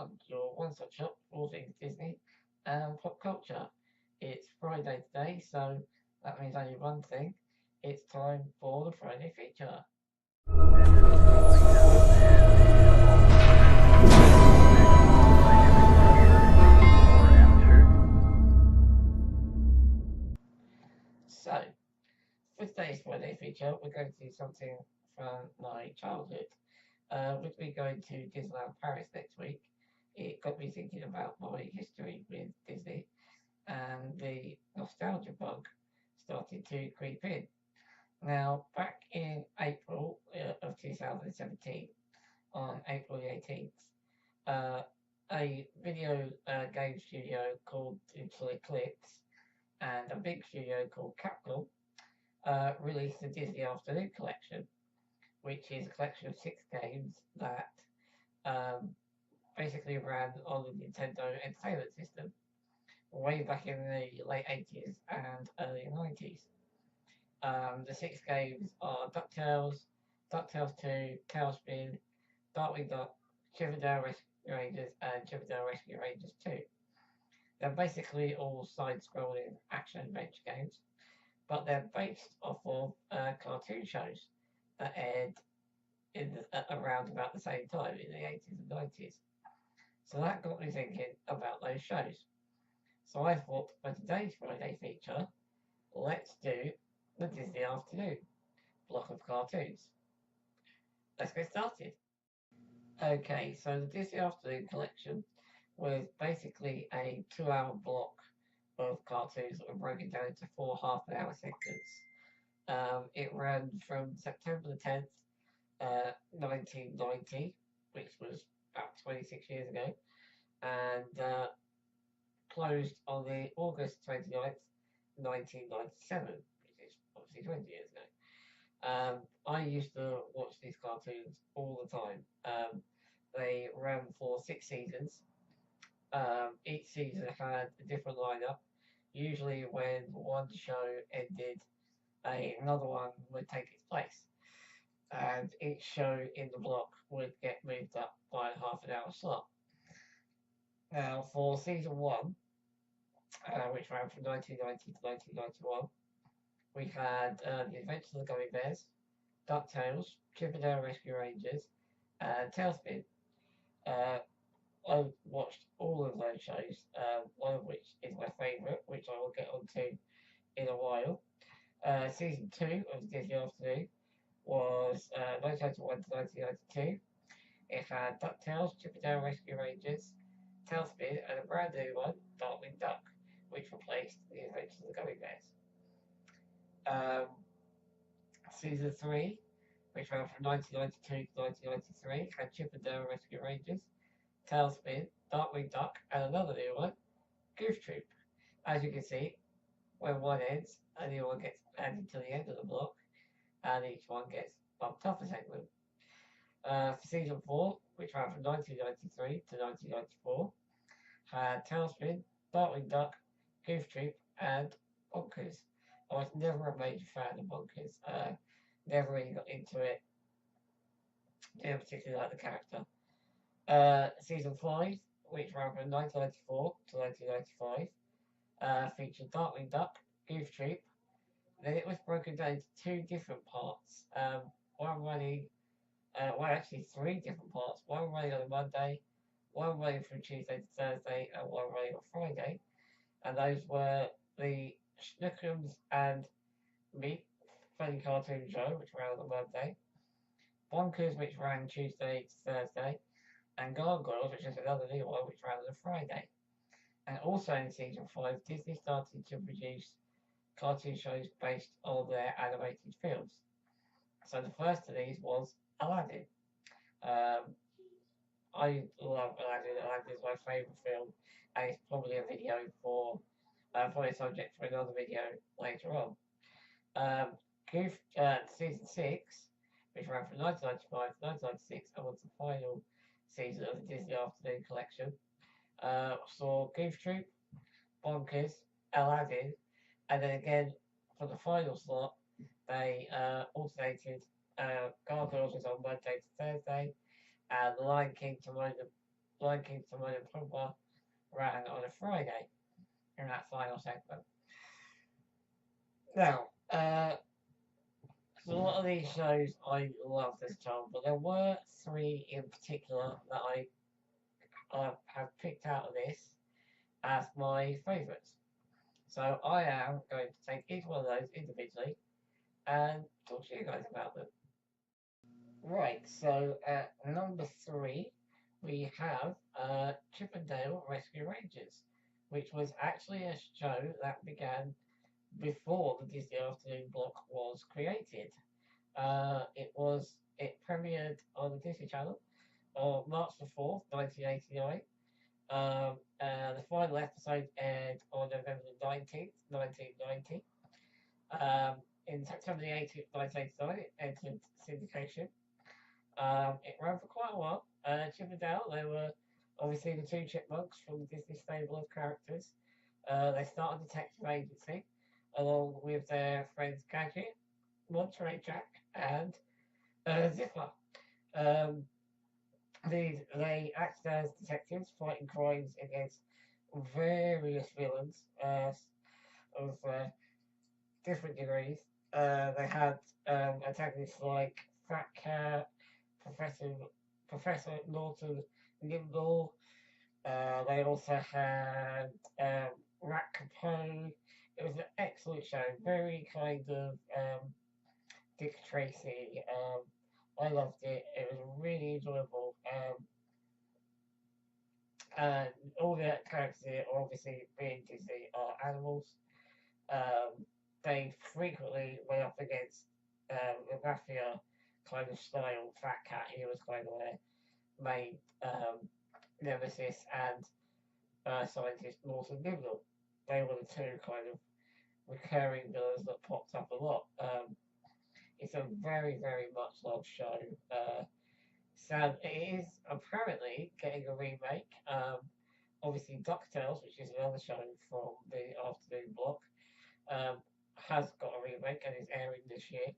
Beyond, your one-stop shop for all things Disney and pop culture. It's Friday today, so that means only one thing. It's time for the Friday feature. So, for today's Friday feature, we're going to do something from my childhood. With me going to Disneyland Paris next week, it got me thinking about my history with Disney, and the nostalgia bug started to creep in. Now, back in April of 2017, on April the 18th, uh, a video game studio called Digital Eclipse and a big studio called Capcom released the Disney Afternoon Collection, which is a collection of 6 games that um, basically ran on the Nintendo Entertainment System way back in the late 80s and early 90s. The 6 games are DuckTales, DuckTales 2, Tailspin, Darkwing Duck, Chippendale Rescue Rangers, and Chippendale Rescue Rangers 2. They're basically all side-scrolling action adventure games, but they're based off of cartoon shows that aired around about the same time in the 80s and 90s. So that got me thinking about those shows. So I thought for today's Friday feature, let's do the Disney Afternoon block of cartoons. Let's get started. Okay, so the Disney Afternoon collection was basically a 2 hour block of cartoons that were broken down into 4 half-an-hour segments. It ran from September the 10th, 1990, which was about 26 years ago, and closed on the August 29th, 1997, which is obviously 20 years ago. I used to watch these cartoons all the time. They ran for 6 seasons. Each season had a different lineup. Usually, when one show ended, another one would take its place, and each show in the block would get moved up by a half-an-hour slot. Now, for season one, which ran from 1990 to 1991, we had The Adventures of the Gummy Bears, DuckTales, Chippendale Rescue Rangers, and Tailspin. Uh, I watched all of those shows, one of which is my favourite, which I will get onto in a while. Season 2 of Disney Afternoon was 1991 to 1992. It had DuckTales, Chippendale Rescue Rangers, Tailspin, and a brand new one, Darkwing Duck, which replaced The Adventures of the Gummy Bears. Um, Season 3, which ran from 1992 to 1993, had Chippendale Rescue Rangers, Tailspin, Darkwing Duck, and another new one, Goof Troop. As you can see, when one ends, a new one gets added to the end of the block, and each one gets bumped up a segment. For season 4, which ran from 1993 to 1994, had Tailspin, Darkwing Duck, Goof Troop, and Bonkers. I was never a major fan of Bonkers. Never really got into it. Didn't particularly like the character. Season 5, which ran from 1994 to 1995, featured Darkwing Duck, Goof Troop. Then it was broken down into 2 different parts. One running, actually 3 different parts. One running on a Monday, one running from Tuesday to Thursday, and one running on Friday. And those were the Snookums and Meat funny cartoon show, which ran on Monday, Bonkers, which ran Tuesday to Thursday, and Gargoyles, which is another new one, which ran on a Friday. And also in season 5, Disney started to produce cartoon shows based on their animated films. So the first of these was Aladdin. Um, I love Aladdin. Aladdin is my favourite film, and it's probably a video probably a subject for another video later on. Um, Season 6, which ran from 1995 to 1996 and was the final season of the Disney Afternoon collection, saw Goof Troop, Bonkers, Aladdin, and then again for the final slot, they alternated. Gargoyles was on Monday to Thursday, and The Lion King, Timon Lion Timon and Pumbaa ran on a Friday in that final segment. Now, so a lot of these shows I love this time, but there were three in particular that I have picked out of this as my favourites. So I am going to take each one of those individually and talk to you guys about them. Right, so at number three, we have Chip and Dale Rescue Rangers, which was actually a show that began before the Disney Afternoon block was created. It premiered on the Disney Channel on March the 4th, 1989. The final episode aired on November the 19th, 1990. In September the 18th, 1989, it entered syndication. It ran for quite a while. Chip and Dale, they were obviously the two chipmunks from the Disney stable of characters. They started a detective agency along with their friends Gadget, Monterey Jack, and Zipper. Um, they acted as detectives fighting crimes against various villains of different degrees. They had antagonists like Fat Cat, Professor Norton Nimble. They also had Rat Capone. It was an excellent show, very kind of Dick Tracy. I loved it. It was really enjoyable. And all the characters here, obviously being Disney, are animals. They frequently went up against the mafia kind of style Fat Cat. He was kind of their main nemesis, and scientist Norton Nimble. They were the two kind of recurring villains that popped up a lot. It's a very, very much loved show. So it is apparently getting a remake. Obviously, DuckTales, which is another show from the afternoon block, um, has got a remake and is airing this year.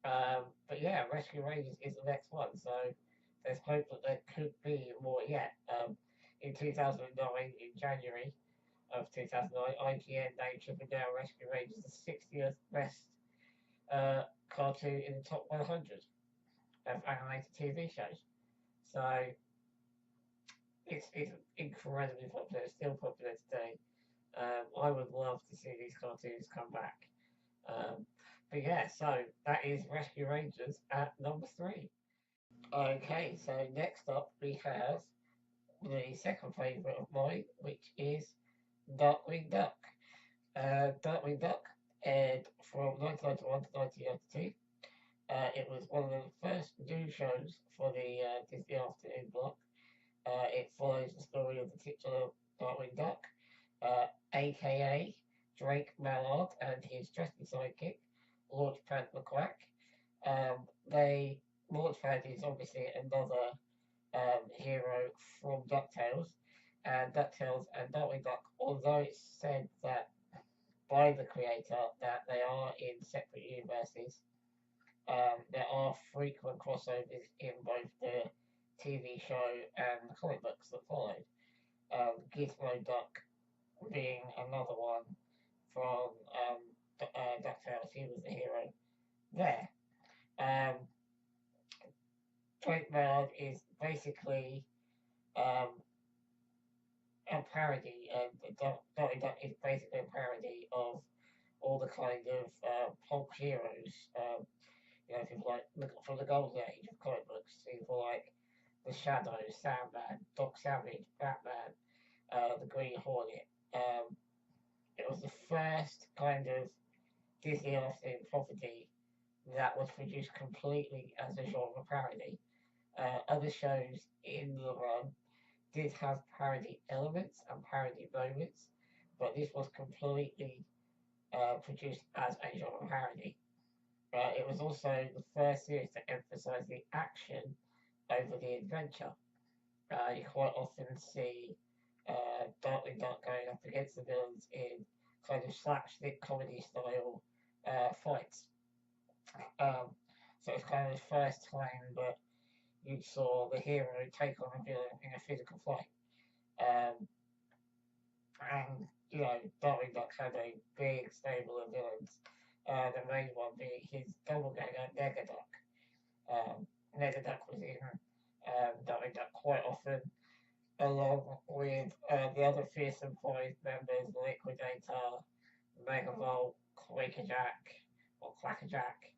But yeah, Rescue Rangers is the next one, so there's hope that there could be more yet. In 2009, in January of 2009, IGN named Chip and Dale Rescue Rangers the 60th best cartoon in the top 100 of animated TV shows. So it's incredibly popular. It's still popular today. I would love to see these cartoons come back. But yeah, so that is Rescue Rangers at number three. Okay, so next up we have the second favourite of mine, which is Darkwing Duck. Darkwing Duck aired from 1991 to 1992. It was one of the first new shows for the Disney Afternoon block. It follows the story of the titular Darkwing Duck, aka Drake Mallard and his trusty sidekick, Launchpad McQuack. Launchpad is obviously another hero from DuckTales, and DuckTales and Darkwing Duck, although it's said that by the creator that they are in separate universes, there are frequent crossovers in both the TV show and the comic books that followed. Gizmo Duck being another one from DuckTales, he was the hero there. Drake Mallard is basically um, a parody, and Darkwing Duck is basically a parody of all the kind of pulp heroes. People like from the golden age of comic books, people like the Shadow, Sandman, Doc Savage, Batman, the Green Hornet. It was the first kind of Disney afternoon property that was produced completely as a genre parody. Other shows in the run did have parody elements and parody moments, but this was completely produced as a genre parody. It was also the first series to emphasize the action over the adventure. You quite often see Darkwing Duck going up against the villains in kind of slapstick comedy style fights. So it's kind of the first time that you saw the hero take on a villain in a physical fight. Um, and, Darkwing Duck had a big stable of villains. The main one being his doppelganger, Negaduck. Negaduck was in Darkwing Duck quite often, along with the other Fearsome Five members, Liquidator, Megavolt, Quakerjack, or Clackerjack.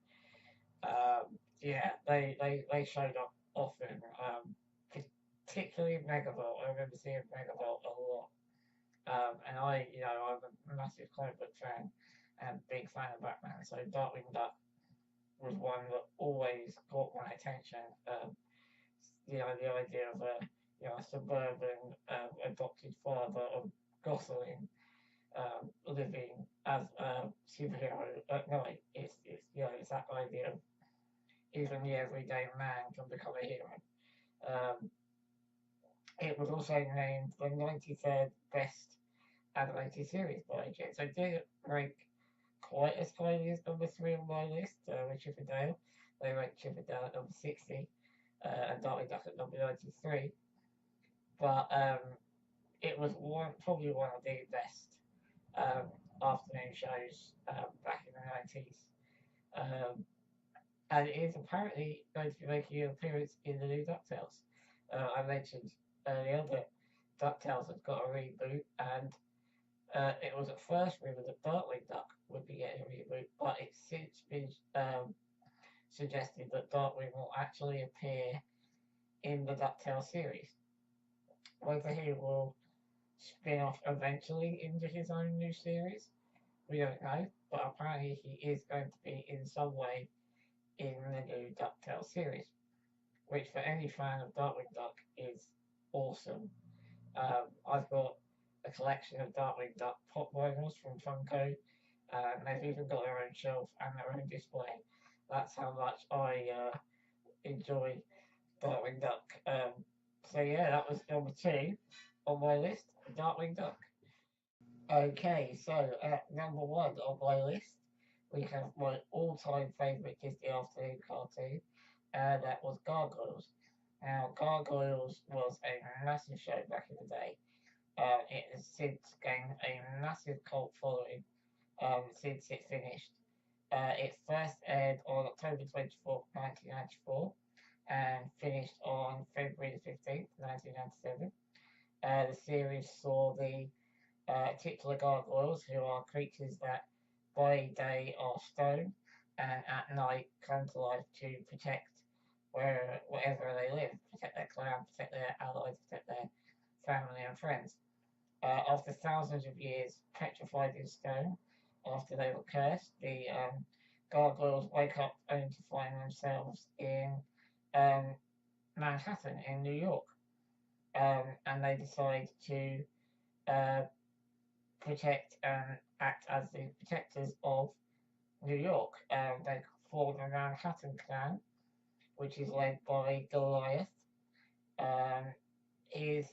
Yeah, they showed up often, particularly Megavolt. I remember seeing Megavolt a lot. And I'm a massive comic book fan and big fan of Batman, so Darkwing Duck was one that always caught my attention. The idea of a suburban adopted father of Gosling living as a superhero at night. It's that idea of even the everyday man can become a hero. Um, it was also named the 93rd best animated series by IGN, so it didn't rank quite as highly as number 3 on my list with Chip and Dale. They ranked Chip and Dale at number 60 and Darkwing Duck at number 93. But it was probably one of the best afternoon shows back in the 90s. And it is apparently going to be making an appearance in the new DuckTales. I mentioned earlier that DuckTales has got a reboot, and it was at first rumoured that Darkwing Duck would be getting a reboot, but it's since been suggested that Darkwing will actually appear in the DuckTales series. Whether he will spin off eventually into his own new series, we don't know, but apparently he is going to be in some way in the new DuckTales series, which for any fan of Darkwing Duck is awesome. I've got a collection of Darkwing Duck pop vinyls from Funko, and they've even got their own shelf and their own display. That's how much I enjoy Darkwing Duck. So yeah, that was number 2 on my list, Darkwing Duck. Okay, so at number 1 on my list, we have my all-time favourite Disney afternoon cartoon, and that was Gargoyles. Now, Gargoyles was a massive show back in the day. It has since gained a massive cult following since it finished. It first aired on October 24th, 1994, and finished on February 15th, 1997. The series saw the titular gargoyles, who are creatures that by day are stone and at night come to life to protect wherever they live, protect their clan, protect their allies, protect their family and friends. After thousands of years petrified in stone, after they were cursed, the gargoyles wake up only to find themselves in Manhattan in New York. And they decide to protect and act as the protectors of New York. They form the Manhattan Clan, which is led by Goliath. His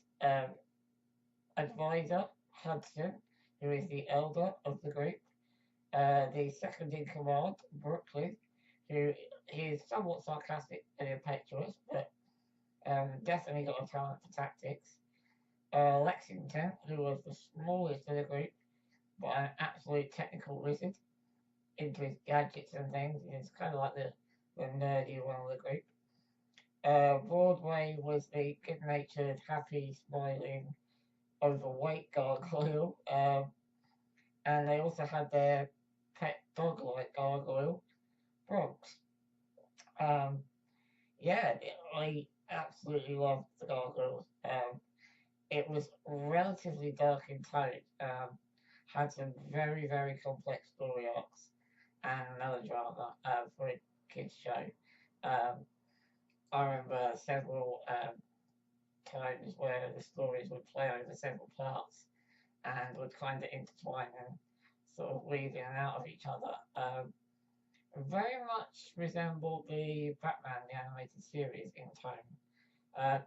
advisor, Hudson, who is the elder of the group. The second in command, Brooklyn, who is somewhat sarcastic and impetuous, but definitely got a talent for tactics. Lexington, who was the smallest of the group, but an absolute technical wizard into his gadgets and things. He's kind of like the nerdy one of the group. Broadway was the good-natured, happy, smiling, overweight gargoyle. And they also had their pet dog-like gargoyle, Bronx. Yeah, I absolutely loved the Gargoyles. It was relatively dark in tone, had some very, very complex story arcs and melodrama for a kids' show. I remember several times where the stories would play over several parts and would kind of intertwine and sort of weave in and out of each other. Very much resembled the Batman the animated series in tone.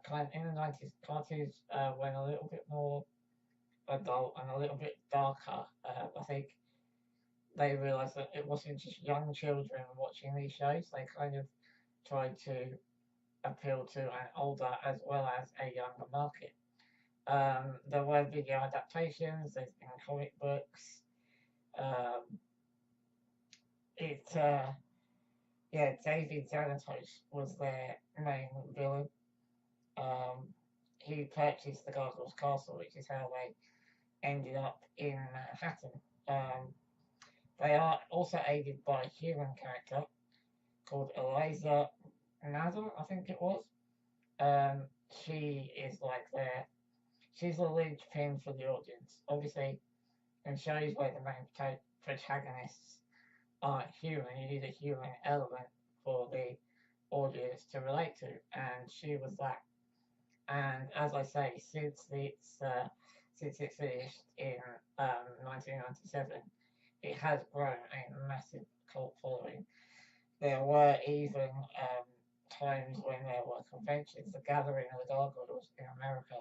Kind of in the 90s, cartoons went a little bit more adult and a little bit darker. I think they realised that it wasn't just young children watching these shows. They kind of tried to appeal to an older as well as a younger market. There were video adaptations, there's been comic books. Um, it Yeah, David Xanatos was their main villain. Um, he purchased the Gargoyles Castle, which is how they ended up in Manhattan. Um, they are also aided by a human character called Eliza Nader, I think it was. Um, she is like she's the linchpin for the audience, obviously, and shows where the main protagonists aren't human. You need a human element for the audience to relate to, and she was that. And as I say, since it finished in 1997, it has grown a massive cult following. There were even times when there were conventions. The Gathering of the Gargoyles in America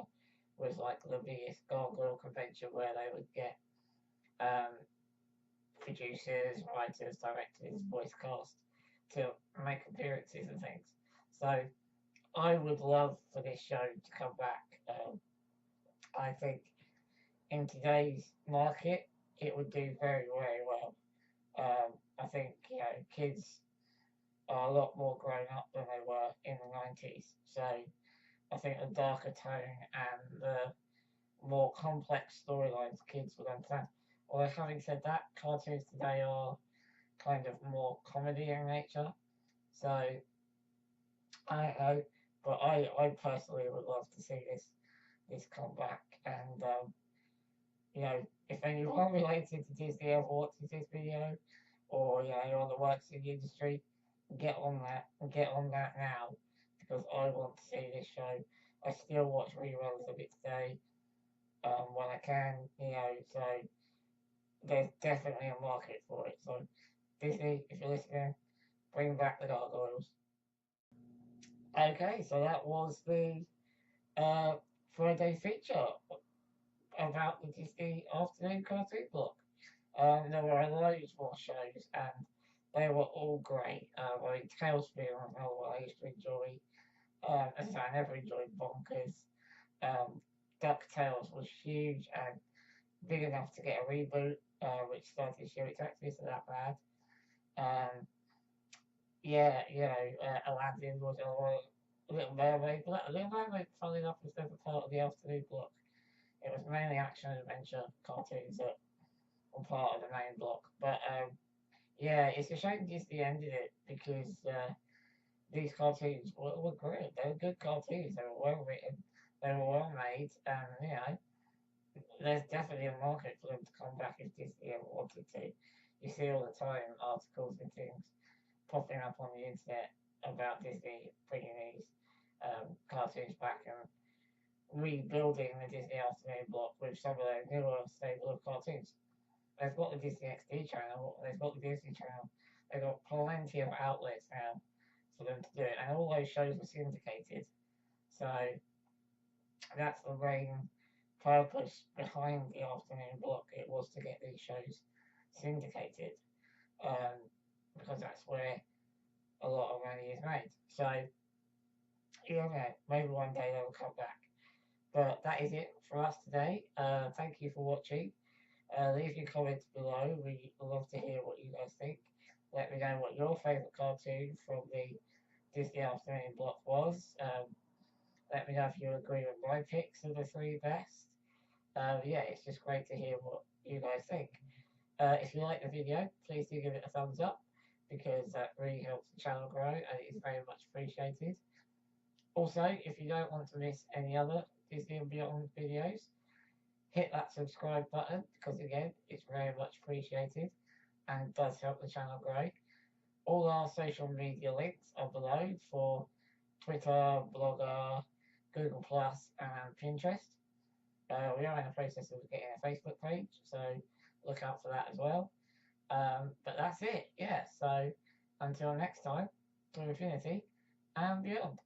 was like the biggest gargoyle convention where they would get um, producers, writers, directors, voice cast to make appearances and things. So I would love for this show to come back. I think in today's market, it would do very, very well. I think kids are a lot more grown up than they were in the 90s. So I think the darker tone and the more complex storylines kids would understand. Although having said that, cartoons today are kind of more comedy in nature. So I don't know, but I personally would love to see this come back. And if anyone related to Disney ever watches this video, or you're on the works in the industry, get on that now, because I want to see this show. I still watch reruns of it today when I can, so there's definitely a market for it. So Disney, if you're listening, bring back the Gargoyles. Okay, so that was the uh, Friday feature about the Disney afternoon cartoon block. There were loads more shows, and they were all great. I mean, Tailspin was another one I used to enjoy. As I say, I never enjoyed Bonkers. Um, DuckTales was huge and big enough to get a reboot, which started this year. It's actually isn't that bad. Um, yeah, Aladdin was a Little Mermaid. Little Mermaid, funnily enough, was never part of the afternoon block. It was mainly action and adventure cartoons that were part of the main block. But yeah, it's a shame Disney ended it because these cartoons were great. They were good cartoons. They were well written. They were well made, and there's definitely a market for them to come back if Disney ever wanted to. You see all the time articles and things popping up on the internet about Disney bringing these cartoons back and rebuilding the Disney afternoon block with some of their newer stable of cartoons. They've got the Disney XD channel, they've got the Disney channel, they've got plenty of outlets now for them to do it, and all those shows were syndicated. So that's the main purpose behind the afternoon block. It was to get these shows syndicated, um, because that's where a lot of money is made. So maybe one day they will come back. But that is it for us today. Thank you for watching. Leave your comments below. We love to hear what you guys think. Let me know what your favourite cartoon from the Disney afternoon block was. Let me know if you agree with my picks of the three best. Yeah, it's just great to hear what you guys think. If you like the video, please do give it a thumbs up, because that really helps the channel grow and it is very much appreciated. Also, if you don't want to miss any other Disney and Beyond videos, hit that subscribe button, because again, it's very much appreciated and does help the channel grow. All our social media links are below for Twitter, Blogger, Google Plus, and Pinterest. We are in the process of getting a Facebook page, so look out for that as well. But that's it, yeah. So until next time, to infinity and beyond.